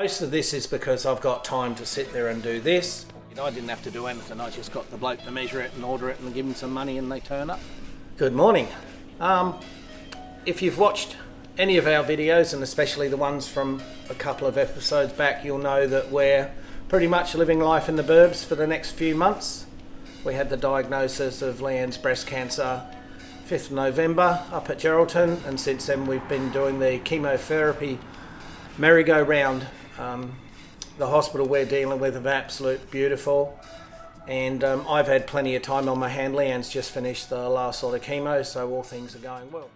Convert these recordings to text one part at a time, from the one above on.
Most of this is because I've got time to sit there and do this. I didn't have to do anything, I just got the bloke to measure it and order it and give him some money and they turn up. Good morning. If you've watched any of our videos, and especially the ones from a couple of episodes back, you'll know that we're pretty much living life in the burbs for the next few months. We had the diagnosis of Leanne's breast cancer 5th of November up at Geraldton, and since then we've been doing the chemotherapy merry-go-round. The hospital we're dealing with are absolute beautiful, and I've had plenty of time on my hand. Leanne's just finished the last lot of chemo, so all things are going well.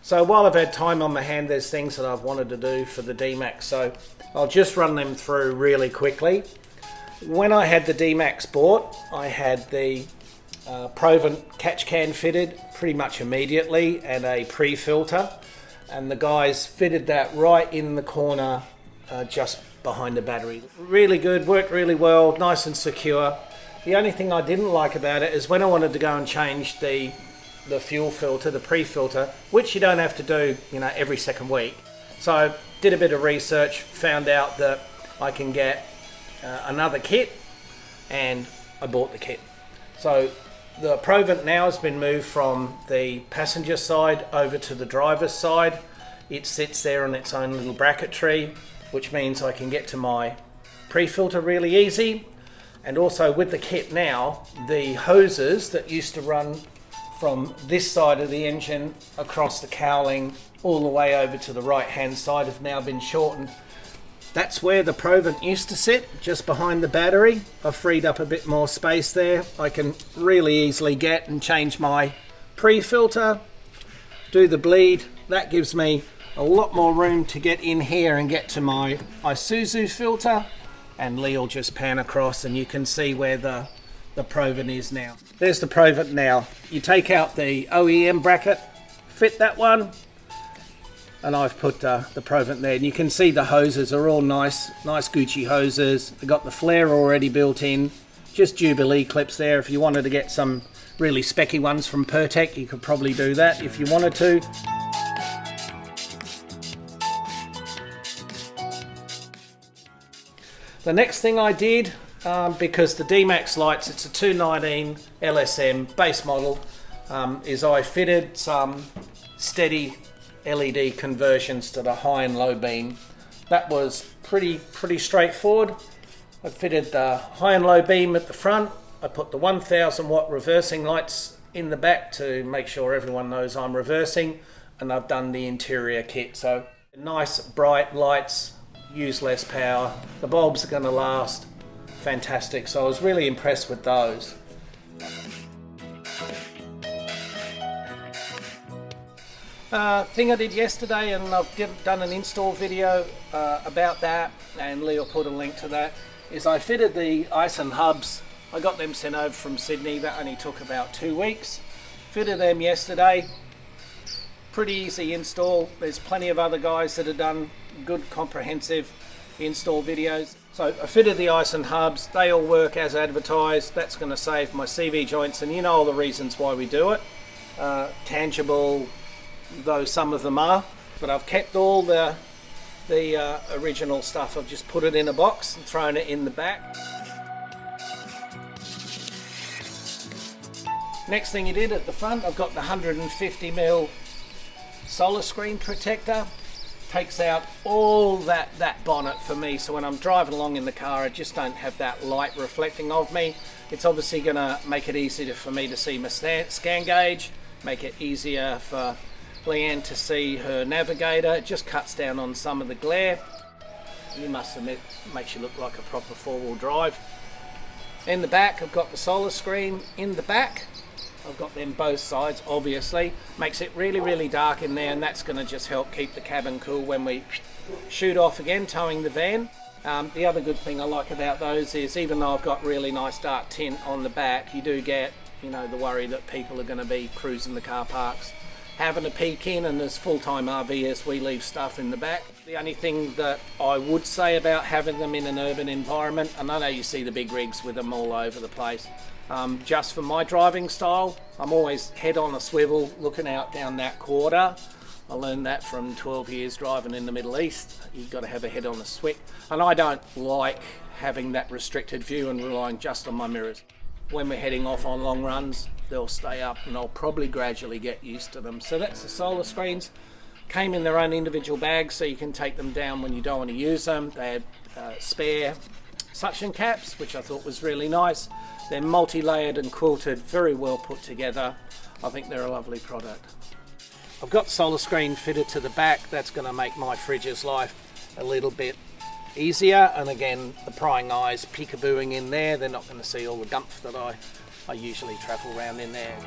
So while I've had time on my hand, there's things that I've wanted to do for the Dmax, so I'll just run them through really quickly. When I had the Dmax bought, I had the Provent catch can fitted pretty much immediately and a pre-filter, and the guys fitted that right in the corner just behind the battery. Really good, worked really well, nice and secure. The only thing I didn't like about it is when I wanted to go and change the fuel filter, the pre-filter, which you don't have to do, every second week. So I did a bit of research, found out that I can get another kit, and I bought the kit. So the Provent now has been moved from the passenger side over to the driver's side. It sits there on its own little bracketry, which means I can get to my pre-filter really easy. And also with the kit now, the hoses that used to run from this side of the engine across the cowling all the way over to the right hand side have now been shortened. That's where the Provent used to sit, just behind the battery. I've freed up a bit more space there. I can really easily get and change my pre-filter, do the bleed. That gives me a lot more room to get in here and get to my Isuzu filter, and Lee will just pan across and you can see where the Provent is now. There's the Provent now. You take out the OEM bracket, fit that one, and I've put the Provent there, and you can see the hoses are all nice Gucci hoses. They've got the flare already built in, just Jubilee clips there. If you wanted to get some really specky ones from Perth, you could probably do that if you wanted to. The next thing I did, because the Dmax lights, it's a 219 LSM base model, is I fitted some steady LED conversions to the high and low beam. That was pretty straightforward. I fitted the high and low beam at the front. I put the 1000 watt reversing lights in the back to make sure everyone knows I'm reversing, and I've done the interior kit. So nice bright lights, use less power, the bulbs are going to last. Fantastic. So I was really impressed with those. Thing I did yesterday, and I've done an install video about that, and Lee will put a link to that, is I fitted the Ison hubs. I got them sent over from Sydney. That only took about 2 weeks. Fitted them yesterday. Pretty easy install. There's plenty of other guys that have done good comprehensive install videos. So I fitted the Ison hubs. They all work as advertised. That's going to save my CV joints, and you know all the reasons why we do it. Tangible, though some of them are, but I've kept all the original stuff. I've just put it in a box and thrown it in the back. Next thing you did at the front, I've got the 150mm solar screen protector. Takes out all that bonnet for me, so when I'm driving along in the car I just don't have that light reflecting off me. It's obviously going to make it easier for me to see my scan gauge, make it easier for Leanne to see her navigator. It just cuts down on some of the glare. You must admit, it makes you look like a proper four-wheel drive. In the back I've got the solar screen in the back. I've got them both sides, obviously. Makes it really dark in there, and that's going to just help keep the cabin cool when we shoot off again, towing the van. The other good thing I like about those is, even though I've got really nice dark tint on the back, you do get, the worry that people are going to be cruising the car parks having a peek in, and as full-time RVs we leave stuff in the back. The only thing that I would say about having them in an urban environment, and I know you see the big rigs with them all over the place, just for my driving style, I'm always head on a swivel looking out down that quarter. I learned that from 12 years driving in the Middle East. You've got to have a head on a swick, and I don't like having that restricted view and relying just on my mirrors. When we're heading off on long runs, they'll stay up and I'll probably gradually get used to them. So that's the solar screens. Came in their own individual bags, so you can take them down when you don't want to use them. They had spare suction caps, which I thought was really nice. They're multi-layered and quilted, very well put together. I think they're a lovely product. I've got solar screen fitted to the back. That's going to make my fridge's life a little bit easier. And again, the prying eyes peekabooing in there. They're not going to see all the gumph that I usually travel around in there.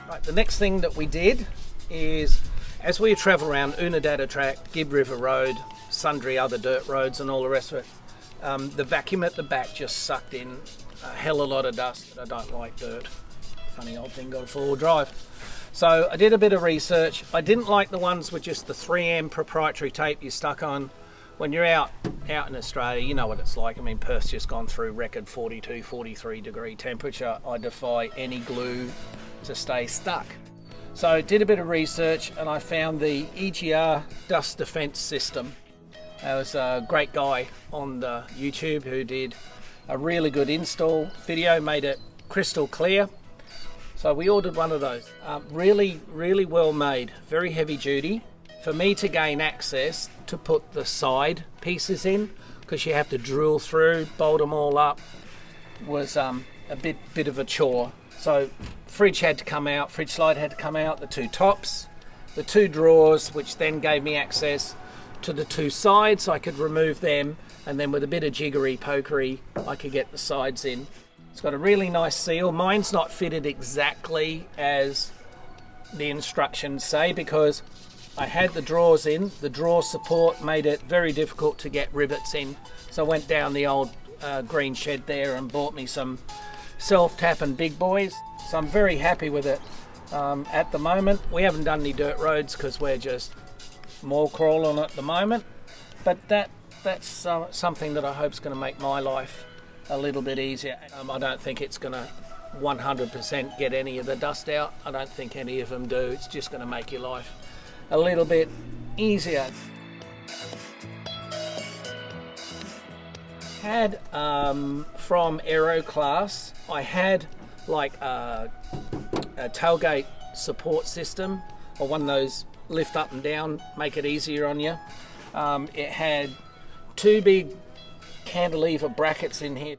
Right, the next thing that we did is, as we travel around Unadada Track, Gibb River Road, sundry other dirt roads and all the rest of it, the vacuum at the back just sucked in a hell of a lot of dust. I don't like dirt. Funny old thing, got a four-wheel drive. So I did a bit of research. I didn't like the ones with just the 3M proprietary tape you stuck on. When you're out in Australia, you know what it's like. I mean, Perth's just gone through record 42, 43 degree temperature. I defy any glue to stay stuck. So I did a bit of research and I found the EGR dust defense system. There was a great guy on the YouTube who did a really good install video, made it crystal clear. So we ordered one of those. Really well made, very heavy duty. For me to gain access to put the side pieces in, because you have to drill through, bolt them all up, was a bit of a chore. So fridge had to come out, fridge slide had to come out, the two tops, the two drawers, which then gave me access to the two sides. I could remove them, and then with a bit of jiggery pokery I could get the sides in. It's got a really nice seal. Mine's not fitted exactly as the instructions say, because I had the drawers in. The drawer support made it very difficult to get rivets in, so I went down the old green shed there and bought me some self-tapping big boys. So I'm very happy with it at the moment. We haven't done any dirt roads because we're just more crawling at the moment, but that's something that I hope is going to make my life a little bit easier. I don't think it's going to 100% get any of the dust out. I don't think any of them do. It's just going to make your life a little bit easier. Had from Aero Class, I had like a tailgate support system, or one of those lift up and down, make it easier on you. It had two big cantilever brackets in here.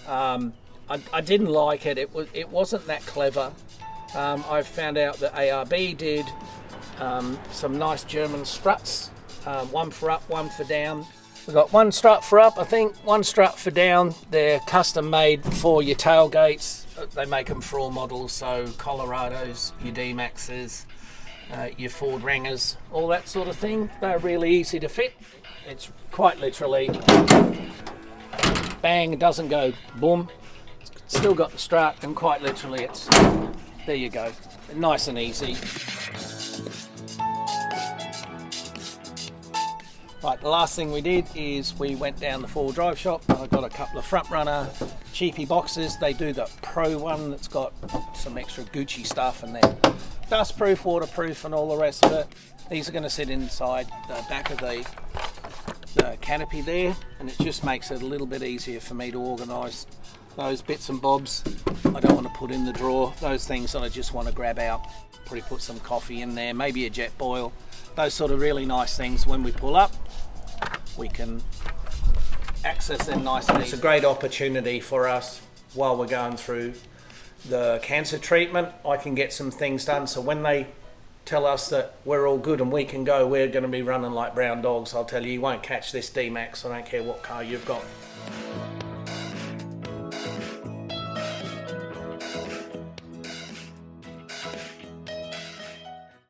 I didn't like it. It wasn't that clever. I found out that ARB did some nice German struts, one for up, one for down. We've got one strut for up, I think, one strut for down. They're custom made for your tailgates. They make them for all models, so Colorados, your Dmaxes, your Ford Wranglers, all that sort of thing. They're really easy to fit. It's quite literally bang, it doesn't go boom. It's still got the strut, and quite literally it's, there you go, nice and easy. Right, the last thing we did is we went down the four-wheel drive shop. I got a couple of front runner cheapy boxes. They do the Pro one that's got some extra Gucci stuff, and they're dust proof, waterproof and all the rest of it. These are going to sit inside the back of the canopy there, and it just makes it a little bit easier for me to organise those bits and bobs I don't want to put in the drawer. Those things that I just want to grab out. Probably put some coffee in there, maybe a jet boil. Those sort of really nice things, when we pull up, we can access them nice and easy. It's a great opportunity for us while we're going through the cancer treatment. I can get some things done, so when they tell us that we're all good and we can go, we're going to be running like brown dogs. I'll tell you, you won't catch this Dmax. I don't care what car you've got.